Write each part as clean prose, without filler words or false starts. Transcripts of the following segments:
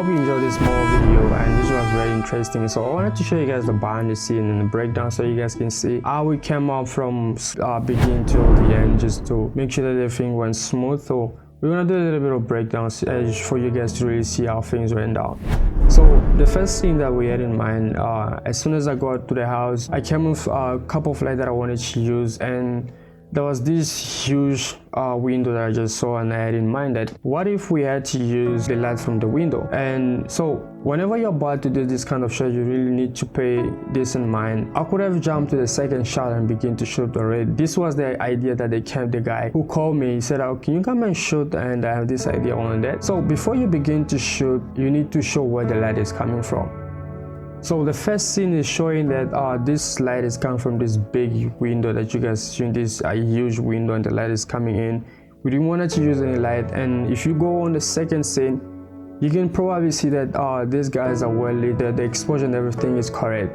hope you enjoyed this small video, and this was very interesting. So I wanted to show you guys the behind the scene and the breakdown, so you guys can see how we came up from beginning to the end, just to make sure that everything went smooth. So we're gonna do a little bit of breakdowns for you guys to really see how things went down. So the first thing that we had in mind, as soon as I got to the house, I came with a couple of lights that I wanted to use, and there was this huge window that I just saw, and I had in mind that what if we had to use the light from the window. And so whenever you're about to do this kind of shot, you really need to pay this in mind. I could have jumped to the second shot and begin to shoot already. This was the idea that the guy who called me, he said, oh, can you come and shoot, and I have this idea on that. So before you begin to shoot, you need to show where the light is coming from. So the first scene is showing that this light is coming from this big window that you guys see, this huge window, and the light is coming in. We didn't want to use any light, and if you go on the second scene, you can probably see that these guys are well lit, the exposure and everything is correct.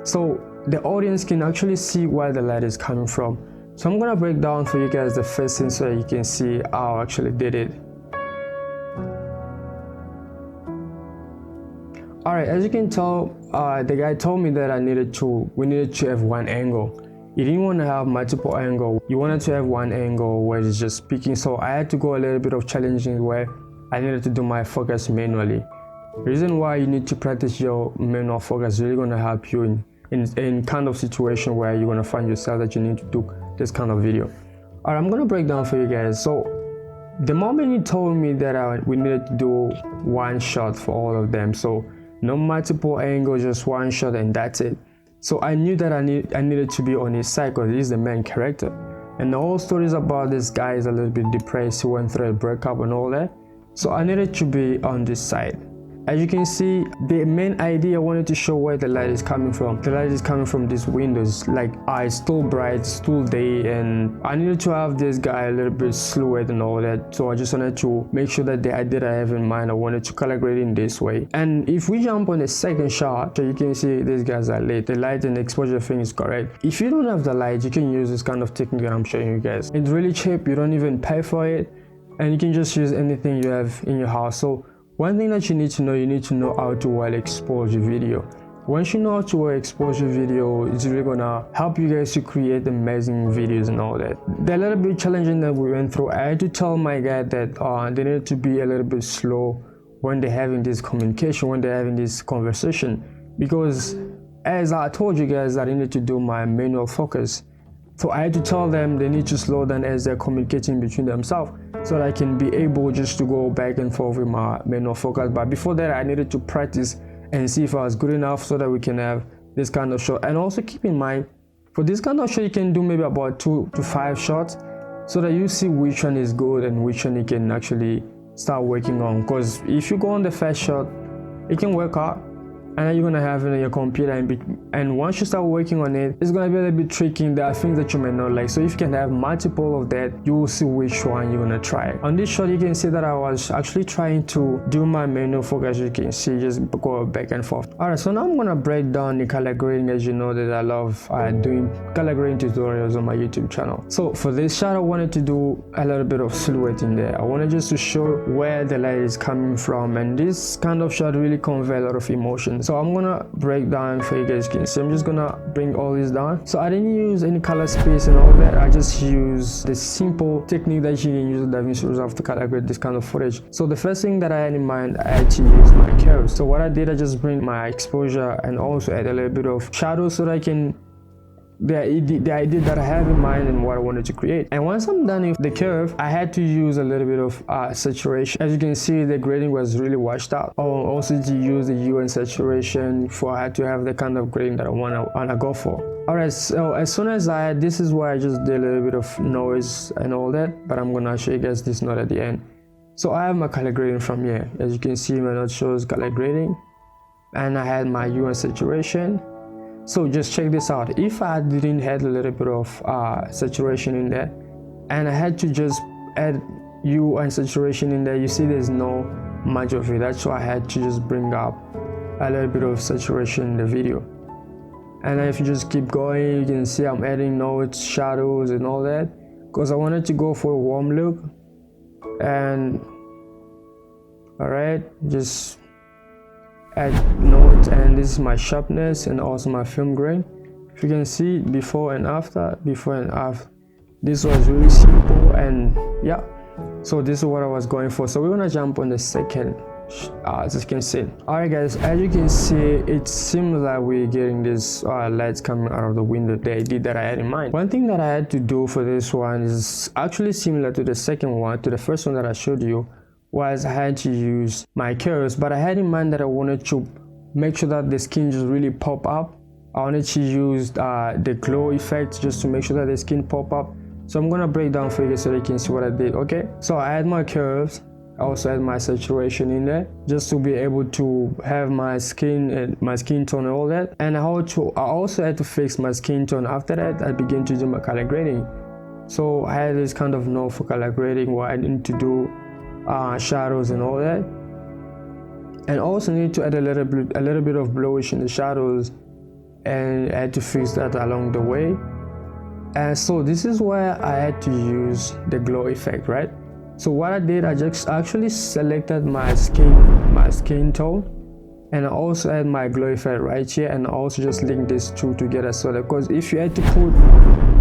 So the audience can actually see where the light is coming from. So I'm gonna break down for you guys the first scene so that you can see how I actually did it. Alright, as you can tell, the guy told me that we needed to have one angle. He didn't want to have multiple angles. He wanted to have one angle where it's just speaking. So I had to go a little bit of challenging where I needed to do my focus manually. The reason why you need to practice your manual focus is really going to help you in kind of situation where you're going to find yourself that you need to do this kind of video. Alright, I'm going to break down for you guys. So the moment he told me that we needed to do one shot for all of them, so no multiple angles, just one shot, and that's it. So I knew that I needed to be on his side because he's the main character. And the whole story is about this guy is a little bit depressed, he went through a breakup and all that. So I needed to be on this side. As you can see, the main idea I wanted to show where the light is coming from. The light is coming from these windows, like it's still bright, still day, and I needed to have this guy a little bit silhouette and all that. So I just wanted to make sure that the idea I have in mind, I wanted to color grade in this way. And if we jump on the second shot, so you can see these guys are lit. The light and the exposure thing is correct. If you don't have the light, you can use this kind of technique that I'm showing you guys. It's really cheap, you don't even pay for it, and you can just use anything you have in your house. So one thing that you need to know how to well expose your video. Once you know how to well expose your video, it's really gonna help you guys to create amazing videos and all that. The little bit challenging that we went through, I had to tell my guy that they need to be a little bit slow when they're having this communication, when they're having this conversation, because as I told you guys, I needed to do my manual focus. So I had to tell them they need to slow down as they're communicating between themselves, so that I can be able just to go back and forth with my manual focus. But before that, I needed to practice and see if I was good enough so that we can have this kind of shot. And also keep in mind, for this kind of shot, you can do maybe about 2 to 5 shots so that you see which one is good and which one you can actually start working on. Because if you go on the first shot, it can work out, and then you're gonna have it on your computer, and once you start working on it, it's gonna be a little bit tricky. There are things that you may not like. So if you can have multiple of that, you will see which one you're gonna try. On this shot, you can see that I was actually trying to do my manual focus. You can see, just go back and forth. Alright, so now I'm gonna break down the color grading. As you know that I love doing color grading tutorials on my YouTube channel. So for this shot, I wanted to do a little bit of silhouette in there. I wanted just to show where the light is coming from, and this kind of shot really convey a lot of emotions. So I'm gonna break down for you guys can see. I'm just gonna bring all this down. So I didn't use any color space and all that. I just use the simple technique that you can use with Davinci Resolve to color grade this kind of footage. So the first thing that I had in mind, I had to use my curves. So what I did, I just bring my exposure and also add a little bit of shadow so that I can the idea that I have in mind and what I wanted to create. And once I'm done with the curve, I had to use a little bit of saturation. As you can see, the grading was really washed out. I also to use the hue and saturation for I had to have the kind of grading that I wanna go for. Alright, so as soon as this is where I just did a little bit of noise and all that, but I'm gonna show you guys this note at the end. So I have my color grading from here. As you can see, my note shows color grading, and I had my hue and saturation. So just check this out. If I didn't have a little bit of saturation in there, and I had to just add hue and saturation in there, you see there's no much of it. That's why I had to just bring up a little bit of saturation in the video. And then if you just keep going, you can see I'm adding notes, shadows and all that, because I wanted to go for a warm look. And all right, just add notes, and this is my sharpness and also my film grain. If you can see before and after, this was really simple, and yeah, so this is what I was going for. So we're gonna jump on the second as you can see. Alright guys, as you can see, it seems like we're getting this lights coming out of the window, the idea that I had in mind. One thing that I had to do for this one is actually similar to the second one, to the first one that I showed you, was I had to use my curves, but I had in mind that I wanted to make sure that the skin just really pop up. I wanted to use the glow effect just to make sure that the skin pop up. So I'm gonna break down for you guys so you can see what I did. Okay, so I had my curves, I also had my saturation in there just to be able to have my skin and my skin tone and all that. And I also had to fix my skin tone. After that, I began to do my color grading. So I had this kind of note for color grading where I need to do shadows and all that, and also need to add a little bit of bluish in the shadows, and I had to fix that along the way. And so this is where I had to use the glow effect, right? So what I did, I just actually selected my skin tone, and I also had my glow effect right here, and I also just linked these two together. So that, because if you had to put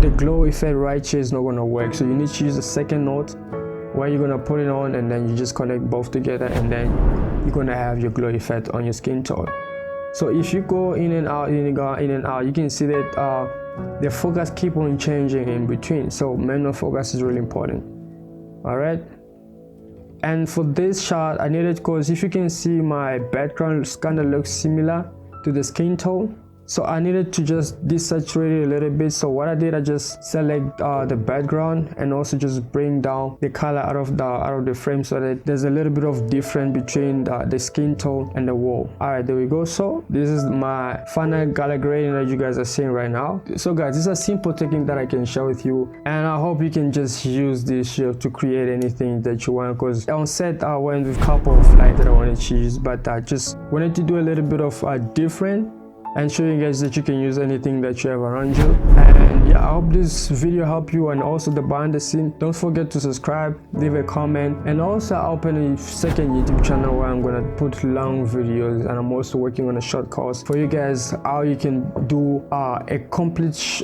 the glow effect right here, it's not gonna work. So you need to use the second note where you're gonna put it on, and then you just connect both together, and then you're gonna have your glow effect on your skin tone. So if you go in and out, you can see that the focus keep on changing in between. So manual focus is really important. All right, and for this shot I needed, because if you can see my background kind of looks similar to the skin tone, so I needed to just desaturate it a little bit. So what I did, I just select the background and also just bring down the color out of the frame, so that there's a little bit of difference between the skin tone and the wall. All right, there we go. So this is my final color grading that you guys are seeing right now. So guys, this is a simple technique that I can share with you, and I hope you can just use this here to create anything that you want. Because on set I went with a couple of lights that I wanted to use, but I just wanted to do a little bit of different, and showing you guys that you can use anything that you have around you. And yeah, I hope this video helped you, and also the behind the scene. Don't forget to subscribe, leave a comment, and also I open a second YouTube channel where I'm gonna put long videos, and I'm also working on a short course for you guys how you can do a complete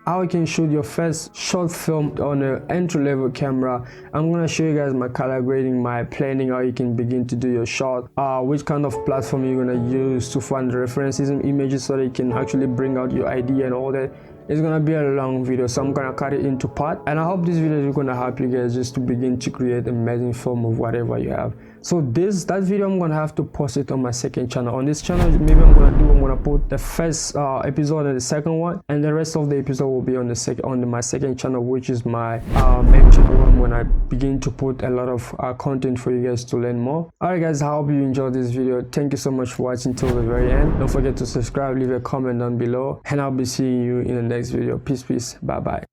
how you can shoot your first short film on an entry-level camera. I'm gonna show you guys my color grading, my planning, how you can begin to do your shot, which kind of platform you're gonna use to find the references and images so that you can actually bring out your idea and all that. It's gonna be a long video, so I'm gonna cut it into part, and I hope this video is gonna help you guys just to begin to create amazing film of whatever you have. So that video I'm gonna have to post it on my second channel. On this channel, maybe I'm gonna put the first episode and the second one, and the rest of the episode will be on my second channel, which is my main channel, where I'm gonna begin to put a lot of content for you guys to learn more. Alright guys, I hope you enjoyed this video. Thank you so much for watching till the very end. Don't forget to subscribe, leave a comment down below, and I'll be seeing you in the next video. Peace, bye bye.